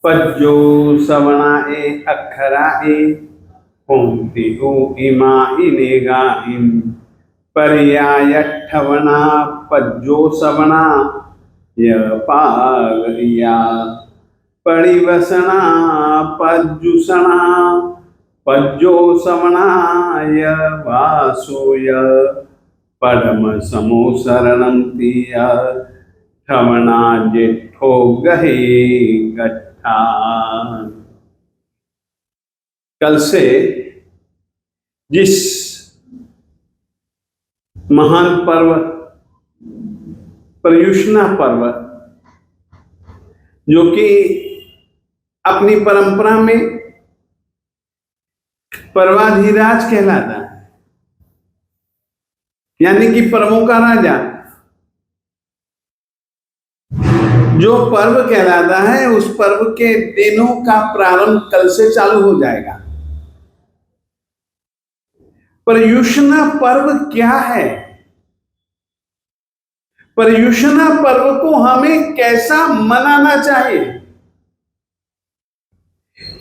पज्जो सवणाए अक्षराए होंति उ इमा इनेगा इन पर्यायठवना पज्जो सवणा य पागरिया परिवसना पज्जुसना पज्जो सवणाय वासुय परम समो शरणं तिया ठवना जेठो गहे गट्ठा। कल से जिस महान पर्व पर्युषणा पर्व जो कि अपनी परंपरा में पर्वाधिराज कहलाता है, यानी कि पर्वों का राजा, जो पर्व कहलाता है उस पर्व के दिनों का प्रारंभ कल से चालू हो जाएगा। पर्युषणा पर्व क्या है? पर्युषणा पर्व को हमें कैसा मनाना चाहिए?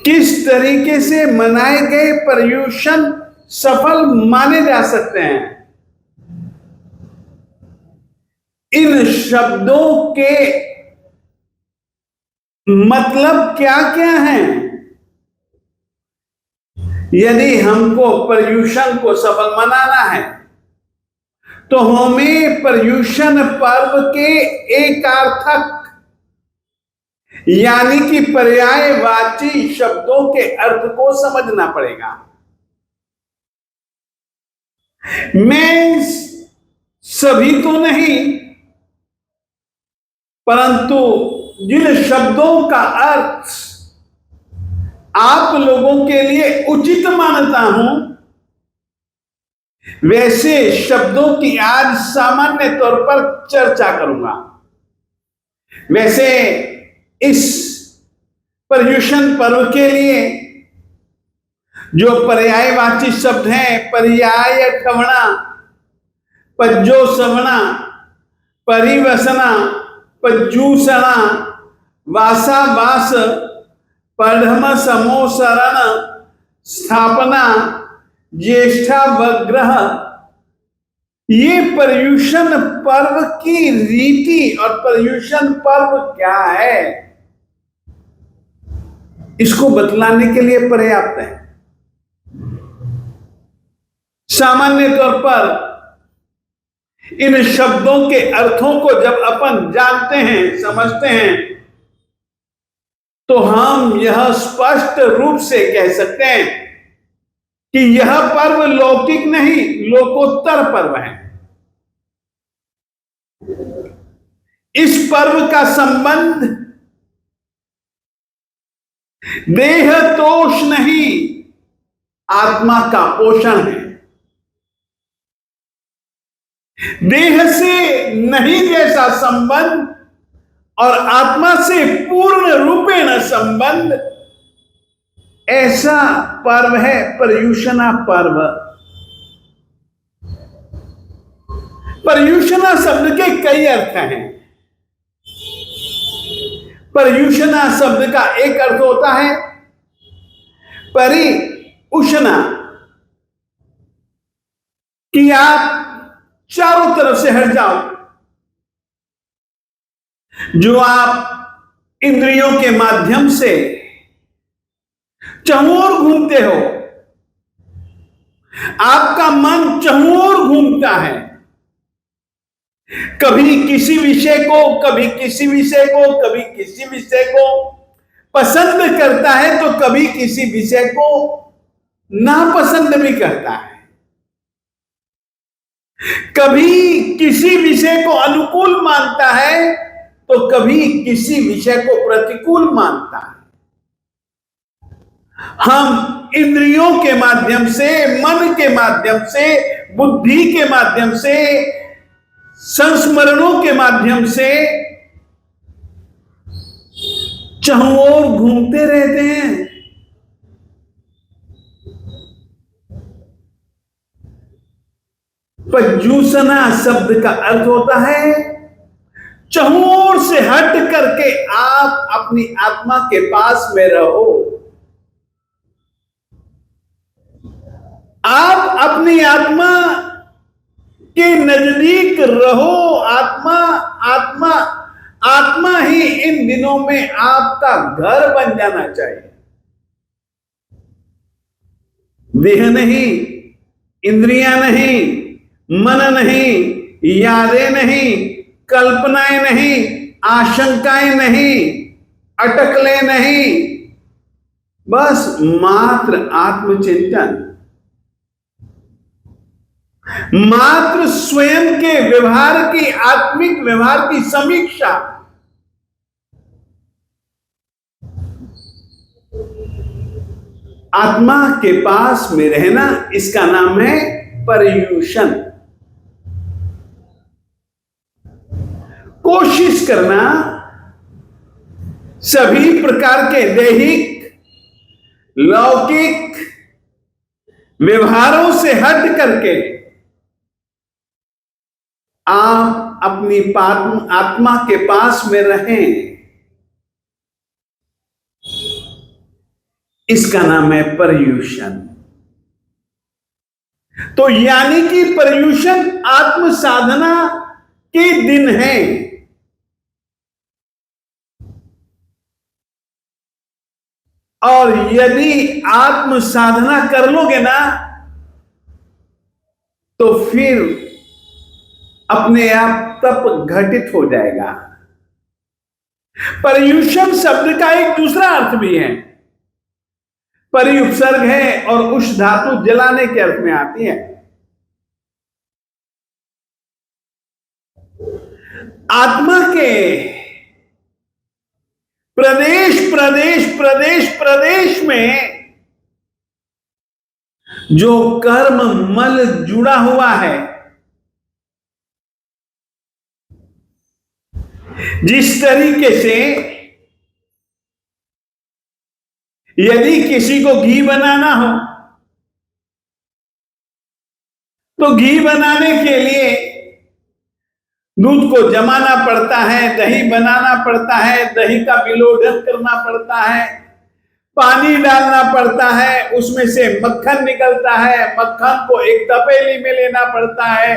किस तरीके से मनाए गए पर्युषण सफल माने जा सकते हैं? इन शब्दों के मतलब क्या क्या हैं? यदि हमको पर्युषण को सफल मनाना है तो हमें पर्युषण पर्व के एकार्थक यानी कि पर्यायवाची शब्दों के अर्थ को समझना पड़ेगा। मैं सभी तो नहीं, परंतु जिन शब्दों का अर्थ आप लोगों के लिए उचित मानता हूं, वैसे शब्दों की आज सामान्य तौर पर चर्चा करूंगा। वैसे इस पर्युषण पर्व के लिए जो पर्यायवाची शब्द हैं, पर्याय ठवना, पज्जो सवना, परिवसना, पज्जूसना, वासा वास, पढ़म समोसरण, स्थापना, ज्येष्ठा वग्रह, ये पर्युषण पर्व की रीति और पर्युषण पर्व क्या है इसको बतलाने के लिए पर्याप्त है। सामान्य तौर पर इन शब्दों के अर्थों को जब अपन जानते हैं, समझते हैं, तो हम यह स्पष्ट रूप से कह सकते हैं कि यह पर्व लौकिक नहीं, लोकोत्तर पर्व है। इस पर्व का संबंध देह तोष नहीं, आत्मा का पोषण है। देह से नहीं जैसा संबंध और आत्मा से पूर्ण रूपेण संबंध, ऐसा पर्व है पर्युषणा पर्व। पर्युषणा शब्द के कई अर्थ हैं। पर्युषणा शब्द का एक अर्थ होता है परिउषणा, कि आप चारों तरफ से हट जाओ। जो आप इंद्रियों के माध्यम से चहुओर घूमते हो, आपका मन चहुओर घूमता है, कभी किसी विषय को, कभी किसी विषय को, कभी किसी विषय को पसंद करता है, तो कभी किसी विषय को नापसंद भी करता है। कभी किसी विषय को अनुकूल मानता है तो कभी किसी विषय को प्रतिकूल मानता है। हम इंद्रियों के माध्यम से, मन के माध्यम से, बुद्धि के माध्यम से, संस्मरणों के माध्यम से चहुओर घूमते रहते हैं। पज्जूसना शब्द का अर्थ होता है चहुओं से हट करके आप अपनी आत्मा के पास में रहो। आप अपनी आत्मा के नजदीक रहो। आत्मा आत्मा आत्मा ही इन दिनों में आपका घर बन जाना चाहिए। देह नहीं, इंद्रियां नहीं, मन नहीं, यादें नहीं, कल्पनाएं नहीं, आशंकाएं नहीं, अटकलें नहीं, बस मात्र आत्मचिंतन, मात्र स्वयं के व्यवहार की, आत्मिक व्यवहार की समीक्षा। आत्मा के पास में रहना, इसका नाम है पर्यूषण। कोशिश करना सभी प्रकार के दैहिक लौकिक व्यवहारों से हट करके आप अपनी आत्मा के पास में रहें, इसका नाम है पर्यूषण। तो यानी कि पर्यूषण आत्म साधना के दिन है। और यदि आत्म साधना कर लोगे ना, तो फिर अपने आप तप घटित हो जाएगा। पर्यूषण शब्द का एक दूसरा अर्थ भी है। परि उपसर्ग है और उष धातु जलाने के अर्थ में आती है। आत्मा के प्रदेश प्रदेश प्रदेश प्रदेश में जो कर्म मल जुड़ा हुआ है, जिस तरीके से यदि किसी को घी बनाना हो तो घी बनाने के लिए दूध को जमाना पड़ता है, दही बनाना पड़ता है, दही का विलोडन करना पड़ता है, पानी डालना पड़ता है, उसमें से मक्खन निकलता है, मक्खन को एक तपेली में लेना पड़ता है,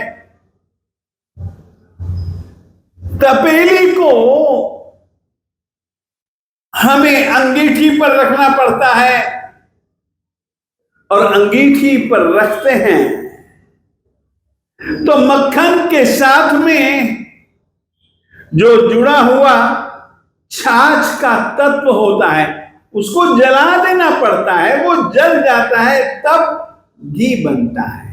तपेली को हमें अंगीठी पर रखना पड़ता है और अंगीठी पर रखते हैं तो मक्खन के साथ में जो जुड़ा हुआ छाछ का तत्व होता है उसको जला देना पड़ता है। वो जल जाता है तब घी बनता है।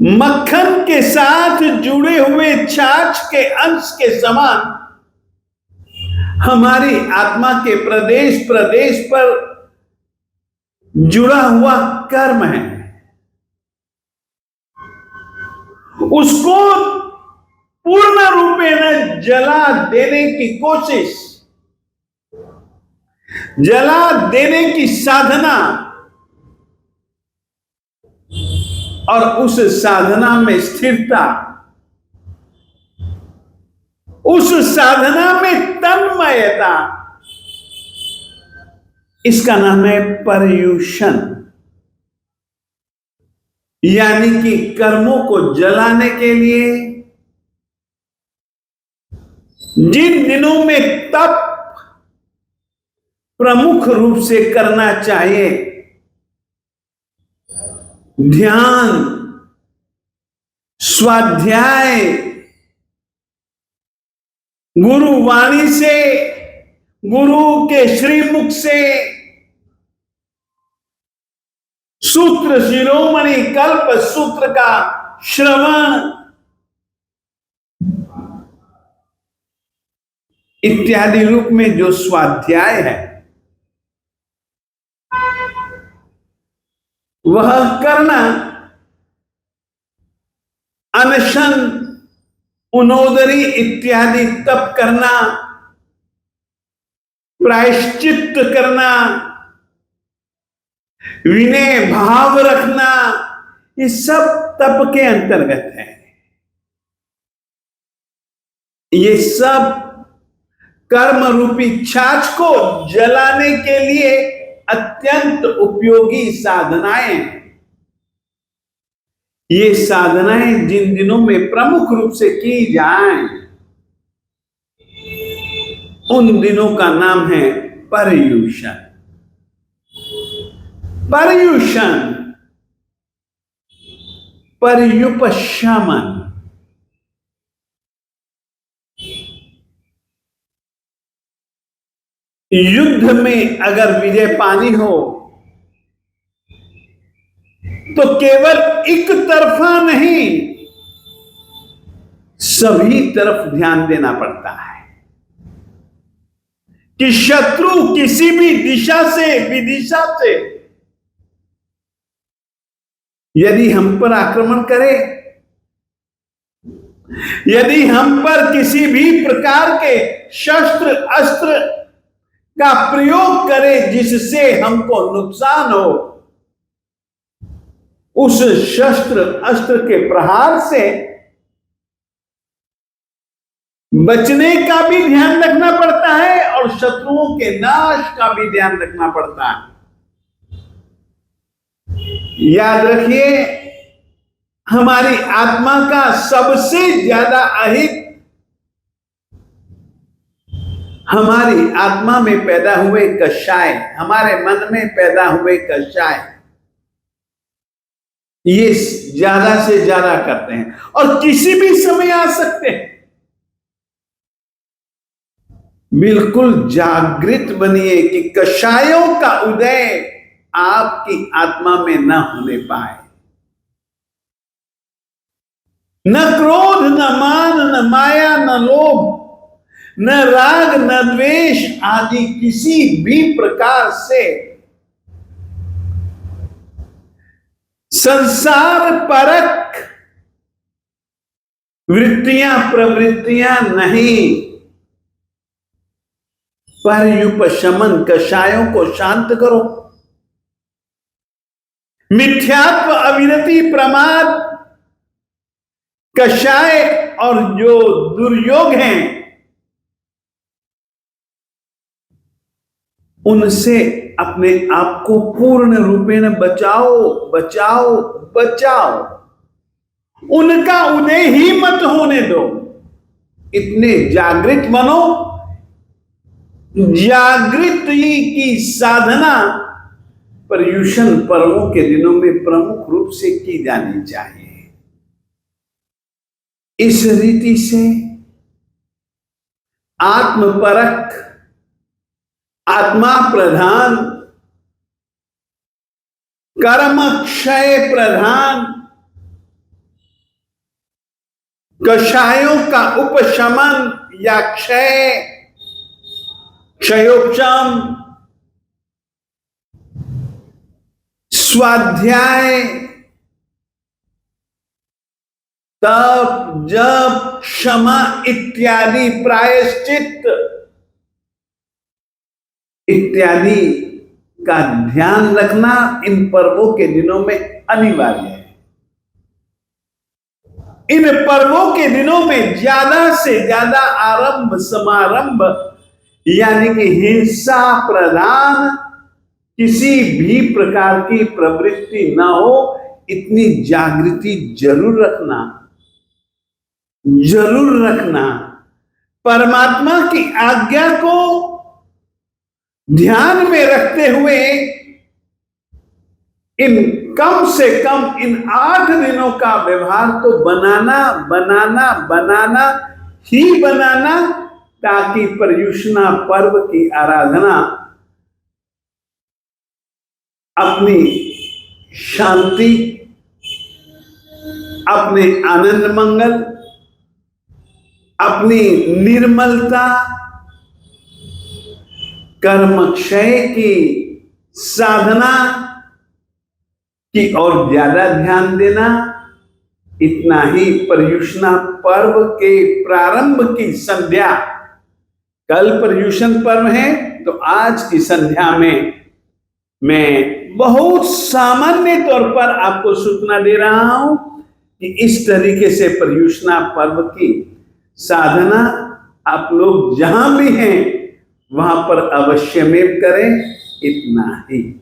मक्खन के साथ जुड़े हुए छाछ के अंश के समान हमारी आत्मा के प्रदेश प्रदेश पर जुड़ा हुआ कर्म है। उसको पूर्ण रूपेण जला देने की कोशिश, जला देने की साधना और उस साधना में स्थिरता, उस साधना में तन्मयता, इसका नाम है पर्यूषण। यानी कि कर्मों को जलाने के लिए जिन दिनों में तप प्रमुख रूप से करना चाहिए, ध्यान, स्वाध्याय, गुरु वाणी से, गुरु के श्रीमुख से सूत्र शिरोमणि कल्प सूत्र का श्रवण इत्यादि रूप में जो स्वाध्याय है वह करना, अनशन, उनोदरी इत्यादि तप करना, प्रायश्चित करना, विनय भाव रखना, ये सब तप के अंतर्गत है। ये सब कर्म रूपी छाछ को जलाने के लिए अत्यंत उपयोगी साधनाएं हैं। ये साधनाएं जिन दिनों में प्रमुख रूप से की जाएं, उन दिनों का नाम है पर्युषण। पर्युषण, पर्युपशमन। युद्ध में अगर विजय पानी हो तो केवल एक तरफा नहीं, सभी तरफ ध्यान देना पड़ता है कि शत्रु किसी भी दिशा से, विदिशा से यदि हम पर आक्रमण करे, यदि हम पर किसी भी प्रकार के शस्त्र अस्त्र का प्रयोग करे जिससे हमको नुकसान हो, उस शस्त्र अस्त्र के प्रहार से बचने का भी ध्यान रखना पड़ता है और शत्रुओं के नाश का भी ध्यान रखना पड़ता है। याद रखिए, हमारी आत्मा का सबसे ज्यादा अहित हमारी आत्मा में पैदा हुए कषाय, हमारे मन में पैदा हुए कषाय, ये ज्यादा से ज्यादा करते हैं और किसी भी समय आ सकते हैं। बिल्कुल जागृत बनिए कि कषायों का उदय आपकी आत्मा में न होने पाए। न क्रोध, न मान, न माया, न लोभ, न राग, न द्वेष आदि किसी भी प्रकार से संसार परक वृत्तियां, प्रवृत्तियां नहीं। पर्युपशमन, कषायों को शांत करो। मिथ्यात्व, अविरति, प्रमाद, कषाय और जो दुर्योग हैं, उनसे अपने आप को पूर्ण रूपेण बचाओ, बचाओ, बचाओ। उनका उदय ही मत होने दो। इतने जागृत बनो। जागृति की साधना पर्युषण पर्वों के दिनों में प्रमुख रूप से की जानी चाहिए। इस रीति से आत्मपरक, आत्मा प्रधान, कर्म क्षय प्रधान, कषायों का उपशमन या क्षय, क्षयोपशम, स्वाध्याय, तप, जप, क्षमा इत्यादि, प्रायश्चित इत्यादि का ध्यान रखना इन पर्वों के दिनों में अनिवार्य है। इन पर्वों के दिनों में ज्यादा से ज्यादा आरंभ समारंभ यानी कि हिंसा प्रधान किसी भी प्रकार की प्रवृत्ति ना हो, इतनी जागृति जरूर रखना, जरूर रखना। परमात्मा की आज्ञा को ध्यान में रखते हुए इन कम से कम इन 8 दिनों का व्यवहार तो बनाना बनाना बनाना ही बनाना, ताकि पर्युषणा पर्व की आराधना अपनी शांति, अपने आनंद मंगल, अपनी निर्मलता, कर्म क्षय की साधना की ओर ज्यादा ध्यान देना। इतना ही पर्युषणा पर्व के प्रारंभ की संध्या, कल पर्युषण पर्व है तो आज की संध्या में मैं बहुत सामान्य तौर पर आपको सूचना दे रहा हूं कि इस तरीके से पर्युषणा पर्व की साधना आप लोग जहां भी हैं वहां पर अवश्य में करें, इतना ही।